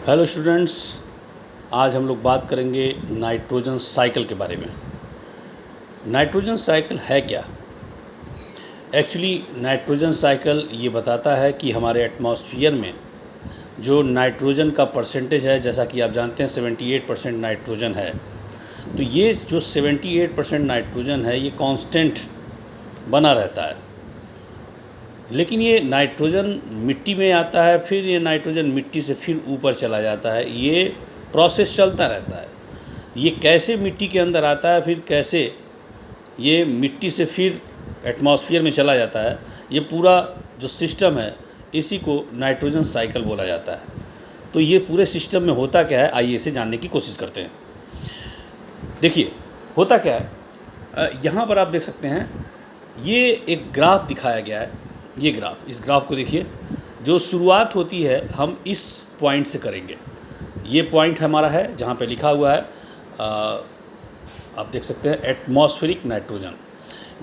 Hello students, आज हम लोग बात करेंगे नाइट्रोजन साइकिल के बारे में। नाइट्रोजन साइकिल है क्या? एक्चुअली नाइट्रोजन साइकिल ये बताता है कि हमारे एटमॉस्फेयर में जो नाइट्रोजन का परसेंटेज है, जैसा कि आप जानते हैं 78% नाइट्रोजन है। तो ये जो 78% नाइट्रोजन है ये कांस्टेंट बना रहता है। लेकिन ये नाइट्रोजन मिट्टी में आता है, फिर ये नाइट्रोजन मिट्टी से फिर ऊपर चला जाता है। ये प्रोसेस चलता रहता है। ये कैसे मिट्टी के अंदर आता है, फिर कैसे ये मिट्टी से फिर एटमॉस्फेयर में चला जाता है, ये पूरा जो सिस्टम है इसी को नाइट्रोजन साइकिल बोला जाता है। तो ये पूरे सिस्टम में होता क्या है, आइए इसे जानने की कोशिश करते हैं। देखिए होता क्या है, यहाँ पर आप देख सकते हैं ये एक ग्राफ दिखाया गया है। ये ग्राफ, इस ग्राफ को देखिए। जो शुरुआत होती है हम इस पॉइंट से करेंगे। ये पॉइंट हमारा है जहाँ पे लिखा हुआ है, आप देख सकते हैं एटमॉस्फेरिक नाइट्रोजन।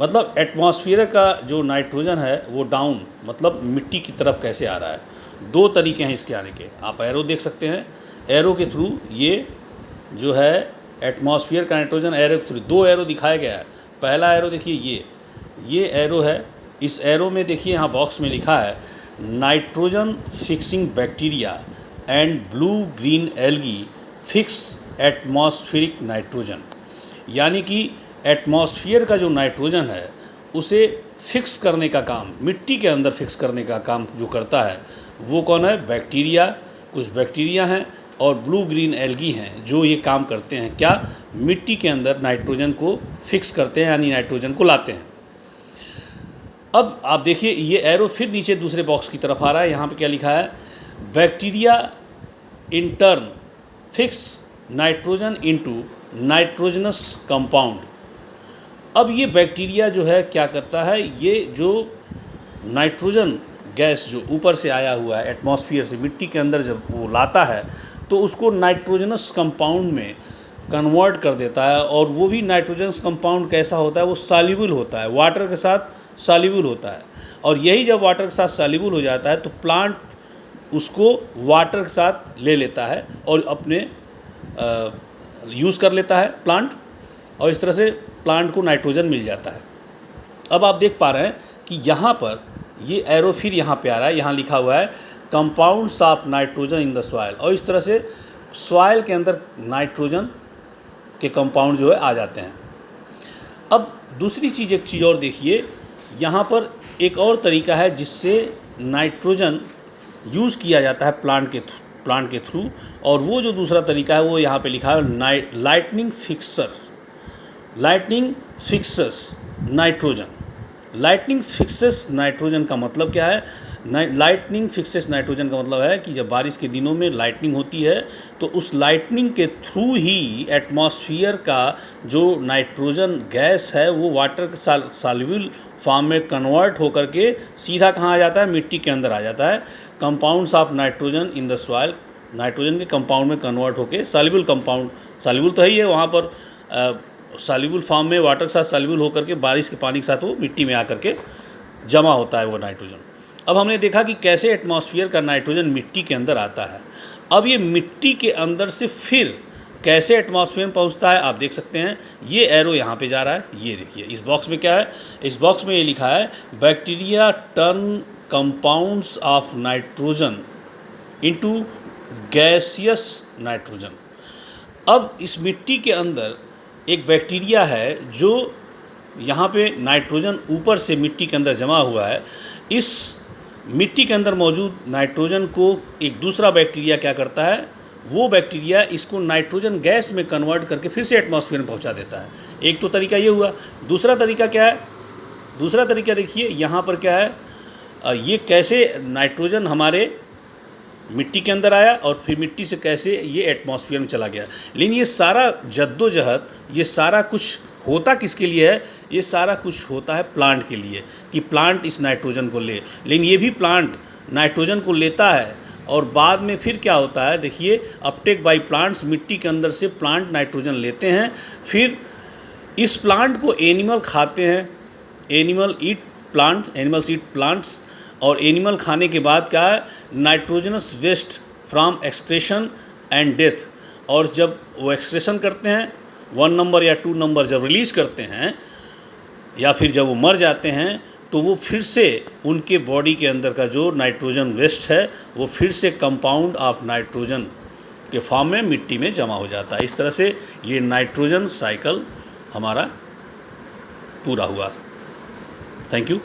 मतलब एटमॉस्फेयर का जो नाइट्रोजन है वो डाउन, मतलब मिट्टी की तरफ कैसे आ रहा है। दो तरीके हैं इसके आने के। आप एरो देख सकते हैं, एरो के थ्रू ये जो है एटमॉस्फेयर का नाइट्रोजन, एरो के थ्रू दो एरो दिखाया गया है। पहला एरो देखिए, ये एरो है। इस एरो में देखिए यहाँ बॉक्स में लिखा है nitrogen fixing bacteria and blue green algae fix atmospheric nitrogen. यानी कि एटमॉस्फेयर का जो नाइट्रोजन है उसे फिक्स करने का काम, मिट्टी के अंदर फिक्स करने का काम जो करता है वो कौन है? बैक्टीरिया। कुछ बैक्टीरिया हैं और ब्लू ग्रीन एल्गी हैं जो ये काम करते हैं। क्या? मिट्टी के अंदर नाइट्रोजन को फिक्स करते हैं, यानी नाइट्रोजन को लाते हैं। अब आप देखिए ये एरो फिर नीचे दूसरे बॉक्स की तरफ आ रहा है। यहाँ पे क्या लिखा है? Bacteria in turn fix nitrogen into nitrogenous compound. अब ये बैक्टीरिया जो है क्या करता है, ये जो नाइट्रोजन गैस जो ऊपर से आया हुआ है एटमॉस्फेयर से मिट्टी के अंदर जब वो लाता है तो उसको नाइट्रोजनस कंपाउंड में कन्वर्ट कर देता है। और वो भी नाइट्रोजनस कंपाउंड कैसा होता है? वो सॉल्युबल होता है, वाटर के साथ सॉल्युबल होता है। और यही जब वाटर के साथ सॉल्युबल हो जाता है तो प्लांट उसको वाटर के साथ ले लेता है और अपने यूज़ कर लेता है प्लांट, और इस तरह से प्लांट को नाइट्रोजन मिल जाता है। अब आप देख पा रहे हैं कि यहाँ पर ये एरो फिर यहाँ पे आ रहा है। यहाँ लिखा हुआ है compounds of nitrogen in the soil, और इस तरह से सॉइल के अंदर नाइट्रोजन के कंपाउंड जो है आ जाते हैं। अब दूसरी चीज़, एक चीज़ और देखिए, यहाँ पर एक और तरीका है जिससे नाइट्रोजन यूज़ किया जाता है प्लांट के थ्रू। और वो जो दूसरा तरीका है वो यहाँ पे लिखा है lightning fixes nitrogen. Lightning fixes nitrogen का मतलब क्या है? लाइटनिंग फिक्सेस नाइट्रोजन का मतलब है कि जब बारिश के दिनों में लाइटनिंग होती है तो उस लाइटनिंग के थ्रू ही एटमॉस्फेयर का जो नाइट्रोजन गैस है वो वाटर के सॉल्युबल फॉर्म में कन्वर्ट होकर के सीधा कहाँ आ जाता है? मिट्टी के अंदर आ जाता है। Compounds of nitrogen in the soil, nitrogen के कंपाउंड में कन्वर्ट होकर सॉल्युबल कंपाउंड, सॉल्युबल तो ही है वहाँ पर, सॉल्युबल फॉर्म में वाटर के साथ सॉल्युबल होकर के बारिश के पानी के साथ वो मिट्टी में आकर के जमा होता है वो नाइट्रोजन। अब हमने देखा कि कैसे एटमॉस्फेयर का नाइट्रोजन मिट्टी के अंदर आता है। अब ये मिट्टी के अंदर से फिर कैसे एटमॉस्फेयर में पहुंचता है आप देख सकते हैं। ये एरो यहाँ पे जा रहा है। ये देखिए इस बॉक्स में क्या है? इस बॉक्स में ये लिखा है bacteria turn compounds of nitrogen into gaseous nitrogen. अब इस मिट्टी के अंदर एक बैक्टीरिया है जो यहाँ पे नाइट्रोजन ऊपर से मिट्टी के अंदर जमा हुआ है। इस मिट्टी के अंदर मौजूद नाइट्रोजन को एक दूसरा बैक्टीरिया क्या करता है? वो बैक्टीरिया इसको नाइट्रोजन गैस में कन्वर्ट करके फिर से एटमॉस्फेयर में पहुंचा देता है। एक तो तरीका ये हुआ। दूसरा तरीका क्या है? दूसरा तरीका देखिए यहाँ पर क्या है, ये कैसे नाइट्रोजन हमारे मिट्टी के अंदर आया और फिर मिट्टी से कैसे ये एटमॉस्फेयर में चला गया। लेकिन ये सारा जद्दोजहद, ये सारा कुछ होता किसके लिए है? ये सारा कुछ होता है प्लांट के लिए, कि प्लांट इस नाइट्रोजन को ले। लेकिन ये भी प्लांट नाइट्रोजन को लेता है और बाद में फिर क्या होता है देखिए, अपटेक बाय प्लांट्स, मिट्टी के अंदर से प्लांट नाइट्रोजन लेते हैं, फिर इस प्लांट को एनिमल खाते हैं। एनिमल्स ईट प्लांट्स, और एनिमल खाने के बाद क्या है? Nitrogenous waste from excretion and death. और जब वो एक्सक्रेशन करते हैं 1 नंबर या 2 नंबर जब रिलीज़ करते हैं या फिर जब वो मर जाते हैं तो वो फिर से उनके बॉडी के अंदर का जो नाइट्रोजन वेस्ट है वो फिर से कंपाउंड ऑफ नाइट्रोजन के फॉर्म में मिट्टी में जमा हो जाता है। इस तरह से ये नाइट्रोजन साइकिल हमारा पूरा हुआ। Thank you.